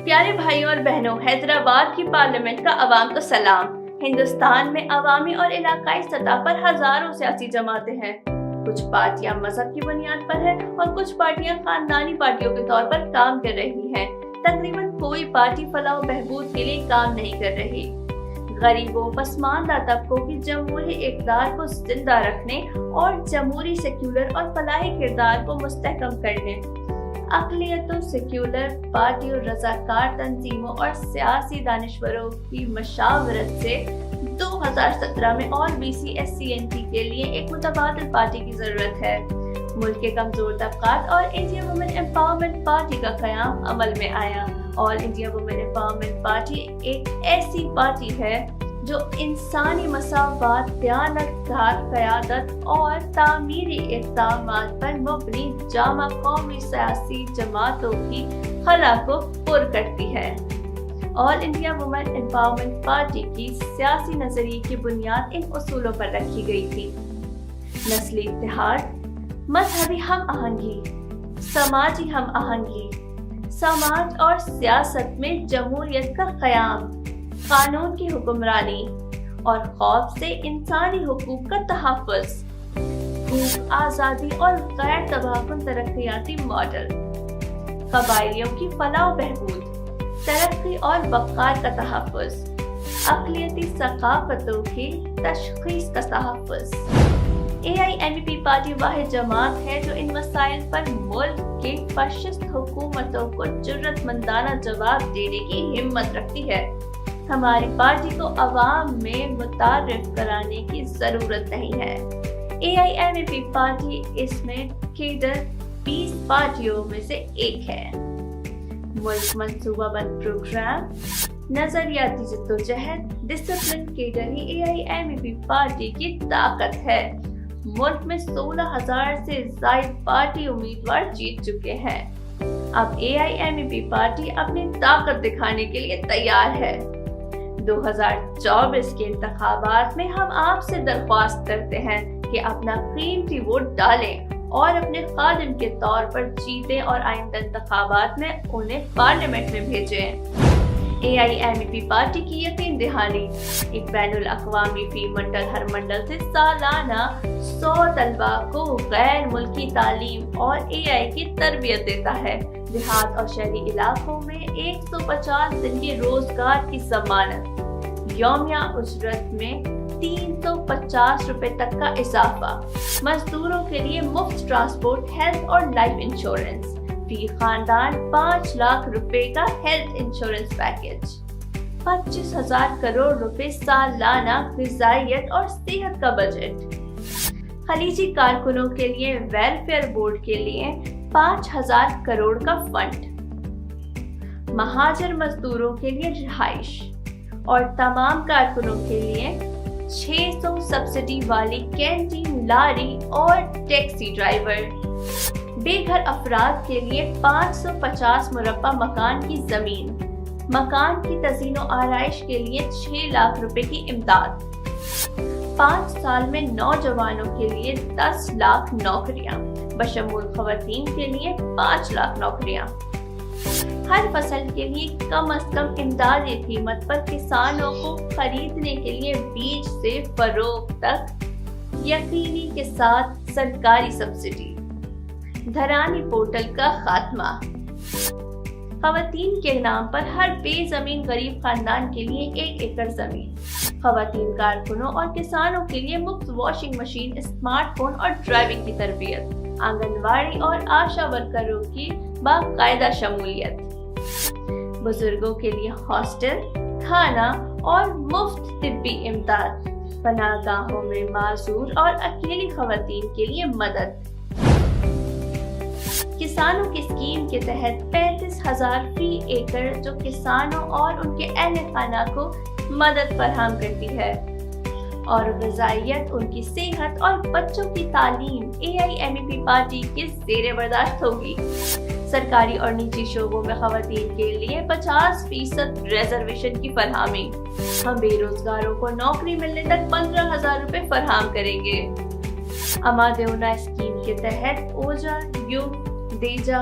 پیارے بھائیوں اور بہنوں، حیدرآباد کی پارلیمنٹ کا عوام کو سلام۔ ہندوستان میں عوامی اور علاقائی سطح پر ہزاروں سیاسی جماعتیں ہیں۔ کچھ پارٹیاں مذہب کی بنیاد پر ہیں اور کچھ پارٹیاں خاندانی پارٹیوں کے طور پر کام کر رہی ہیں۔ تقریباً کوئی پارٹی فلاح و بہبود کے لیے کام نہیں کر رہی۔ غریبوں، پسماندہ طبقوں کی جمہوری اقدار کو زندہ رکھنے اور جمہوری سیکولر اور فلاحی کردار کو مستحکم کرنے، اقلیتوں، سیکولر پارٹیوں، رضاکار تنظیموں اور سیاسی دانشوروں کی مشاورت سے 2017 میں اور BCSCNT کے لیے ایک متبادل پارٹی کی ضرورت ہے۔ ملک کے کمزور طبقات اور انڈیا وومن امپاورمنٹ پارٹی کا قیام عمل میں آیا۔ آل انڈیا وومن امپاورمنٹ پارٹی ایک ایسی پارٹی ہے جو انسانی مساوات، دیانتدار قیادت اور تعمیری اقدامات پر مبنی جامع قومی سیاسی جماعتوں کی خلا کو پر کرتی ہے۔ آل انڈیا وومن امپاورمنٹ پارٹی کی سیاسی نظریے کی بنیاد ان اصولوں پر رکھی گئی تھی: نسلی اتحاد، مذہبی ہم آہنگی، سماجی ہم آہنگی، سماج اور سیاست میں جمہوریت کا قیام، قانون کی حکمرانی اور خوف سے انسانی حقوق کا تحفظ، بھوک، آزادی اور غیر تباہ کن ترقیاتی ماڈل، قبائلیوں کی فلاح و بہبود، ترقی اور وقار کا تحفظ، اقلیتی ثقافتوں کی تشخیص کا تحفظ۔ AIMP پارٹی واحد جماعت ہے جو ان مسائل پر ملک کے فاشسٹ حکومتوں کو جرأت مندانہ جواب دینے کی ہمت رکھتی ہے۔ ہماری پارٹی کو عوام میں متعارف کرانے کی ضرورت نہیں ہے۔ AIMP پارٹی اس میں کیڈر 20 پارٹیوں میں سے ایک ہے۔ ملک منصوبہ بند پروگرام، نظریاتی جدوجہد، ڈسپلن کیڈر ہی AIMP پارٹی کی طاقت ہے۔ ملک میں 16,000 سے زائد پارٹی امیدوار جیت چکے ہیں۔ اب AIMP پارٹی اپنی طاقت دکھانے کے لیے تیار ہے۔ 2024 کے انتخابات میں ہم آپ سے درخواست کرتے ہیں کہ اپنا قیمتی ووٹ ڈالیں اور اپنے خادم کے طور پر جیتیں اور آئندہ انتخابات میں انہیں پارلیمنٹ میں بھیجیں۔ AIMP پارٹی کی یقین دہانی: ایک بین الاقوامی فی منڈل ہر منڈل سے سالانہ 100 طلبہ کو غیر ملکی تعلیم اور AI کی تربیت دیتا ہے۔ دیہات اور شہری علاقوں میں 150 دن کے روزگار کی ضمانت، یومیہ اجرت میں 350 روپے تک کا اضافہ، مزدوروں کے لیے مفت ٹرانسپورٹ، ہیلتھ اور لائف انشورنس، فی خاندان 5 لاکھ روپے کا ہیلتھ انشورنس پیکج، 25,000 کروڑ روپے سالانہ غذائیت اور صحت کا بجٹ، خلیجی کارکنوں کے لیے ویلفیئر بورڈ کے لیے 5,000 کروڑ کا فنڈ، مہاجر مزدوروں کے لیے رہائش اور تمام کارکنوں کے لیے 600 سبسڈی والی کینٹین، لاری اور ٹیکسی ڈرائیور، بے گھر افراد کے لیے 550 مربع مکان کی زمین، مکان کی تزئین و آرائش کے لیے 6 لاکھ روپے کی امداد، 5 سال میں نوجوانوں کے لیے 10 لاکھ نوکریاں، بشمول خواتین کے لیے 5 لاکھ نوکریاں، ہر فصل کے لیے کم از کم امدادی قیمت پر کسانوں کو خریدنے کے لیے بیج سے فروخت تک یقینی کے ساتھ سرکاری سبسڈی، دھرانی پورٹل کا خاتمہ، خواتین کے نام پر ہر بے زمین غریب خاندان کے لیے 1 ایکڑ زمین، خواتین کارکنوں اور کسانوں کے لیے مفت واشنگ مشین، اسمارٹ فون اور ڈرائیونگ کی تربیت، آنگن واڑی اور آشا ورکروں کی باقاعدہ شمولیت، بزرگوں کے لیے ہاسٹل، کھانا اور مفت طبی امداد، پناہ گاہوں میں معذور اور اکیلی خواتین کے لیے مدد۔ کسانوں کی اسکیم کے تحت 35,000 فی ایکڑ جو کسانوں اور ان کے اہل خانہ کو مدد فراہم کرتی ہے، اور غذائیت، ان کی صحت اور بچوں کی تعلیم AIMP پارٹی کے زیر برداشت ہوگی۔ سرکاری اور نجی شعبوں میں خواتین کے لیے 50% ریزرویشن کی فراہمی، ہم بے روزگاروں کو نوکری ملنے تک 15,000 روپے فراہم کریں گے۔ اما دیونا اسکیم کے تحت اوجا، یوگ، دیجا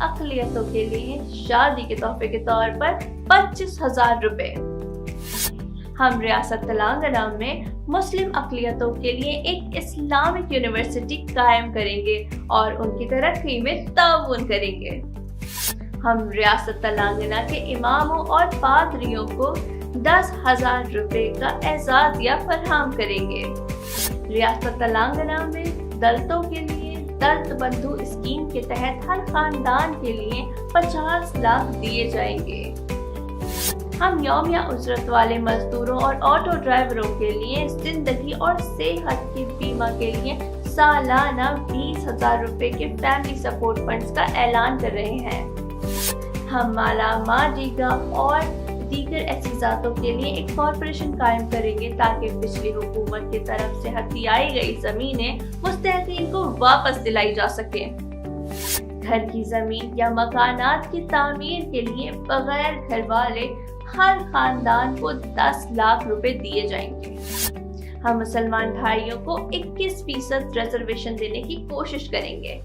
اقلیتوں کے لیے شادی کے تحفے کے طور پر 25,000 روپے۔ ہم ریاست تلنگانہ میں مسلم اقلیتوں کے لیے ایک اسلامک یونیورسٹی قائم کریں گے اور ان کی ترقی میں تعاون کریں گے۔ ہم ریاست تلنگانہ کے اماموں اور پادریوں کو 10,000 روپے کا اعزازیہ فراہم کریں گے۔ ریاست تلنگانہ میں دلتوں کے لیے دلت بندھو اسکیم کے تحت ہر خاندان کے لیے 50 لاکھ دیے جائیں گے۔ ہم یومیہ اجرت والے مزدوروں اور آٹو ڈرائیوروں کے لیے زندگی اور صحت کے بیمہ کے لیے سالانہ 20,000 روپے کے فیملی سپورٹ فنڈز کا اعلان کر رہے ہیں۔ ہم مالا ماجیگا اور دیگر ایسی ذاتوں کے لیے ایک کارپوریشن قائم کریں گے تاکہ پچھلی حکومت کی طرف سے ہتھیائی گئی زمینیں مستحقین کو واپس دلائی جا سکیں۔ گھر کی زمین یا مکانات کی تعمیر کے لیے بغیر گھر والے ہر خاندان کو 10 لاکھ روپے دیے جائیں گے۔ ہم مسلمان بھائیوں کو 21% ریزرویشن دینے کی کوشش کریں گے۔